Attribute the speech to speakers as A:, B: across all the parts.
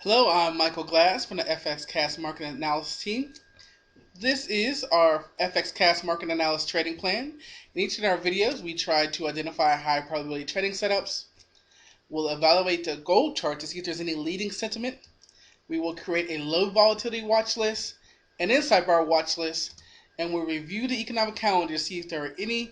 A: Hello, I'm Michael Glass from the FXcast Market Analysis team. This is our FXcast Market Analysis trading plan. In each of our videos, we try to identify high probability trading setups. We'll evaluate the gold chart to see if there's any leading sentiment. We will create a low volatility watch list, an inside bar watch list, and we'll review the economic calendar to see if there are any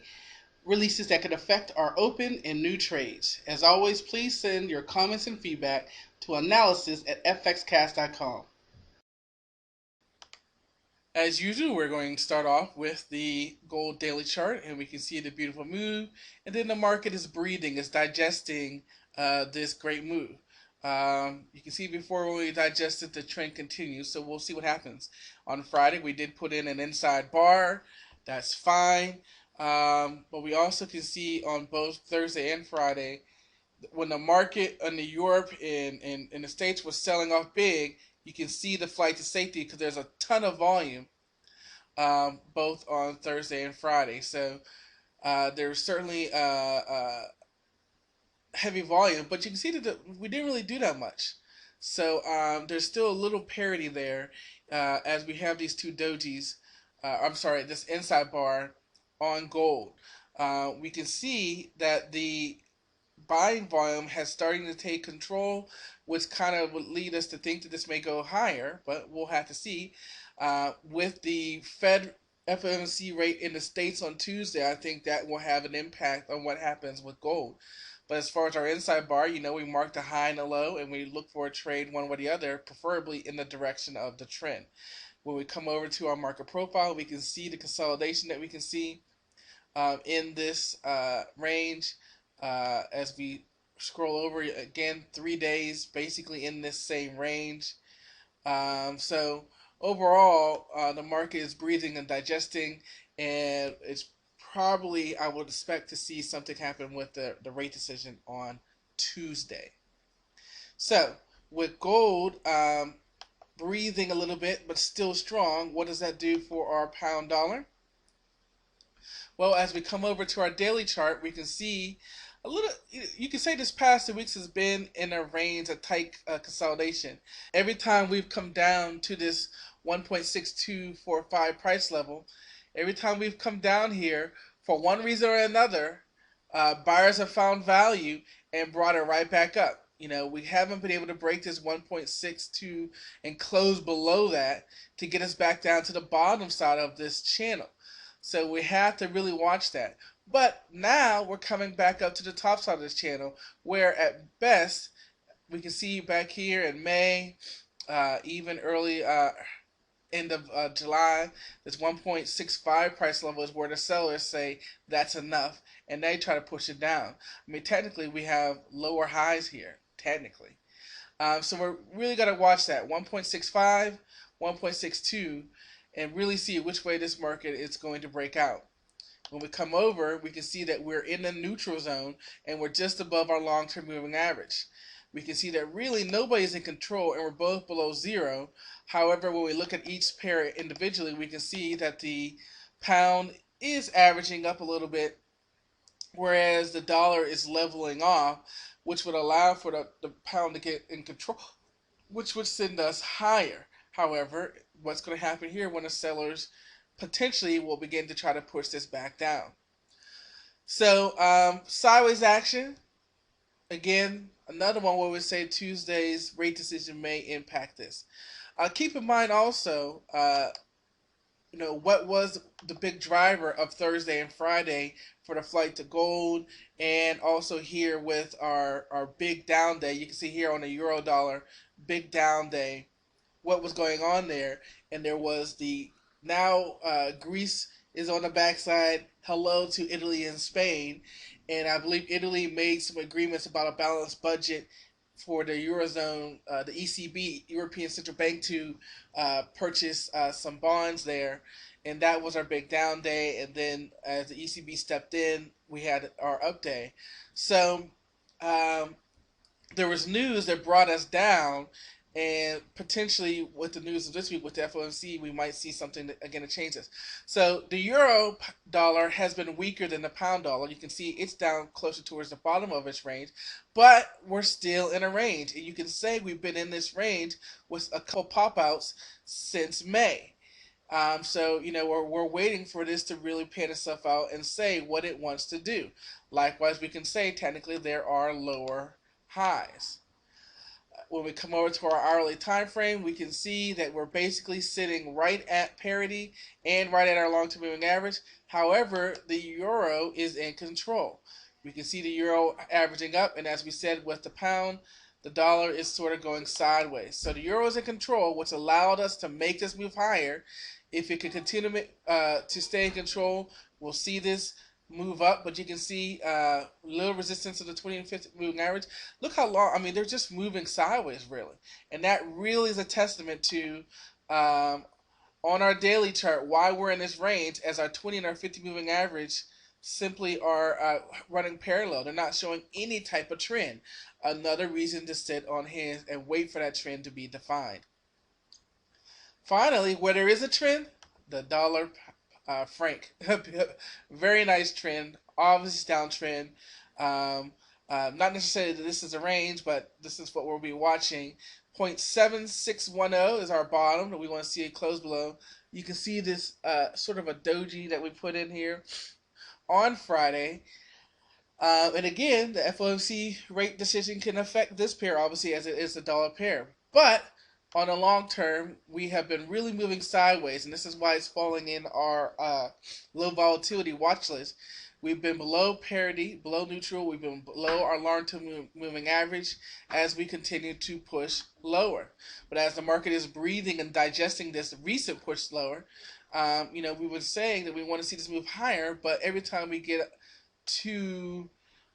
A: releases that could affect our open and new trades. As always, please send your comments and feedback to analysis@fxcast.com. As usual, we're going to start off with the gold daily chart, and we can see the beautiful move, and then the market is breathing, it's digesting this great move. You can see before when we digested, the trend continues, so we'll see what happens. On Friday, we did put in an inside bar. That's fine. But we also can see on both Thursday and Friday, when the market in Europe and in the States was selling off big, you can see the flight to safety because there's a ton of volume both on Thursday and Friday. So there's certainly heavy volume, but you can see that we didn't really do that much. So there's still a little parity there as we have these two dojis. I'm sorry, this inside bar on gold. We can see that the buying volume has started to take control, which kind of would lead us to think that this may go higher, but we'll have to see. With the Fed FOMC rate in the States on Tuesday, I think that will have an impact on what happens with gold. But as far as our inside bar, we marked a high and a low, and we look for a trade one way or the other, preferably in the direction of the trend. When we come over to our market profile, we can see the consolidation that we can see in this range as we scroll over again 3 days basically in this same range. So overall the market is breathing and digesting, and it's probably, I would expect to see something happen with the rate decision on Tuesday. So with gold breathing a little bit but still strong, what does that do for our pound dollar? Well, as we come over to our daily chart, we can see a little, you can say this past 2 weeks has been in a range of tight consolidation. Every time we've come down to this 1.6245 price level, every time we've come down here, for one reason or another, buyers have found value and brought it right back up. We haven't been able to break this 1.62 and close below that to get us back down to the bottom side of this channel. So we have to really watch that. But now we're coming back up to the top side of this channel, where at best we can see back here in May, even early end of July, this 1.65 price level is where the sellers say that's enough, and they try to push it down. I mean, technically we have lower highs here, technically. So we're really got to watch that 1.65, 1.62, and really see which way this market is going to break out. When we come over, we can see that we're in the neutral zone and we're just above our long-term moving average. We can see that really nobody's in control and we're both below zero. However, when we look at each pair individually, we can see that the pound is averaging up a little bit, whereas the dollar is leveling off, which would allow for the pound to get in control, which would send us higher. However, what's going to happen here when the sellers potentially will begin to try to push this back down? So sideways action, again, another one where we say Tuesday's rate decision may impact this. Keep in mind also, what was the big driver of Thursday and Friday for the flight to gold, and also here with our big down day. You can see here on the euro dollar, big down day, what was going on there. And there was now Greece is on the backside. Hello to Italy and Spain. And I believe Italy made some agreements about a balanced budget for the Eurozone, the ECB, European Central Bank, to purchase some bonds there. And that was our big down day. And then as the ECB stepped in, we had our up day. So there was news that brought us down, And potentially with the news of this week with the FOMC, we might see something that, again, to change this. So the euro dollar has been weaker than the pound dollar. You can see it's down closer towards the bottom of its range, but we're still in a range. And you can say we've been in this range with a couple pop outs since May. So we're waiting for this to really pan itself out and say what it wants to do. Likewise, we can say technically there are lower highs. When we come over to our hourly time frame, we can see that we're basically sitting right at parity and right at our long-term moving average. However, the euro is in control. We can see the euro averaging up, and as we said with the pound, the dollar is sort of going sideways. So the euro is in control, which allowed us to make this move higher. If it can continue to stay in control, we'll see this move up, but you can see little resistance to the 20 and 50 moving average. Look how long, I mean, they're just moving sideways, really. And that really is a testament to, on our daily chart, why we're in this range, as our 20 and our 50 moving average simply are running parallel. They're not showing any type of trend. Another reason to sit on hands and wait for that trend to be defined. Finally, where there is a trend, the dollar franc. Very nice trend, obvious downtrend. Not necessarily that this is a range, but this is what we'll be watching. 0.7610 is our bottom that we want to see it close below. You can see this sort of a doji that we put in here on Friday. And again, the FOMC rate decision can affect this pair, obviously, as it is the dollar pair. But on the long term, we have been really moving sideways, and this is why it's falling in our low volatility watch list. We've been below parity, below neutral. We've been below our long-term moving average as we continue to push lower. But as the market is breathing and digesting this recent push lower, we were saying that we want to see this move higher, but every time we get to,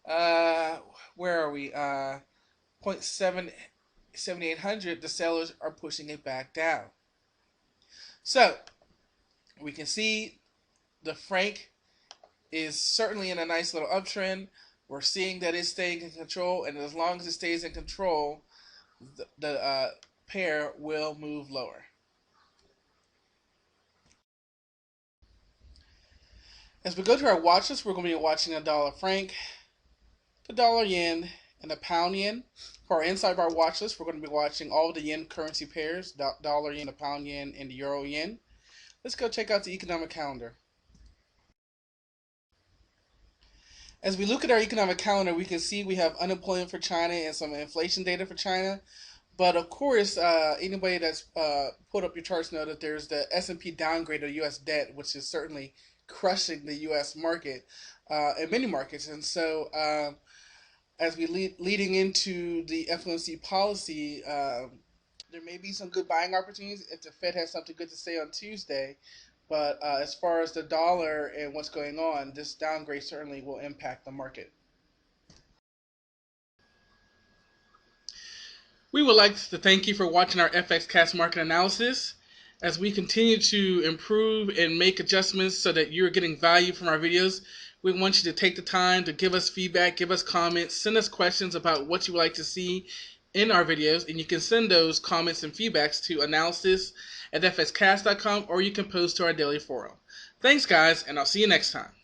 A: where are we, 0.7800, the sellers are pushing it back down. So we can see the franc is certainly in a nice little uptrend. We're seeing that it's staying in control, and as long as it stays in control, the pair will move lower. As we go to our watch list, we're going to be watching the dollar franc, the dollar yen, and the pound yen. For our inside of our watch list, we're going to be watching all the yen currency pairs, dollar yen, the pound yen, and the euro yen. Let's go check out the economic calendar. As we look at our economic calendar, we can see we have unemployment for China and some inflation data for China. But of course, anybody that's put up your charts know that there's the S&P downgrade of U.S. debt, which is certainly crushing the U.S. market and many markets. And so as we leading into the FOMC policy, there may be some good buying opportunities if the Fed has something good to say on Tuesday. But as far as the dollar and what's going on, this downgrade certainly will impact the market. We would like to thank you for watching our FXcast market analysis. As we continue to improve and make adjustments so that you're getting value from our videos, we want you to take the time to give us feedback, give us comments, send us questions about what you would like to see in our videos, and you can send those comments and feedbacks to analysis@fxcast.com, or you can post to our daily forum. Thanks, guys, and I'll see you next time.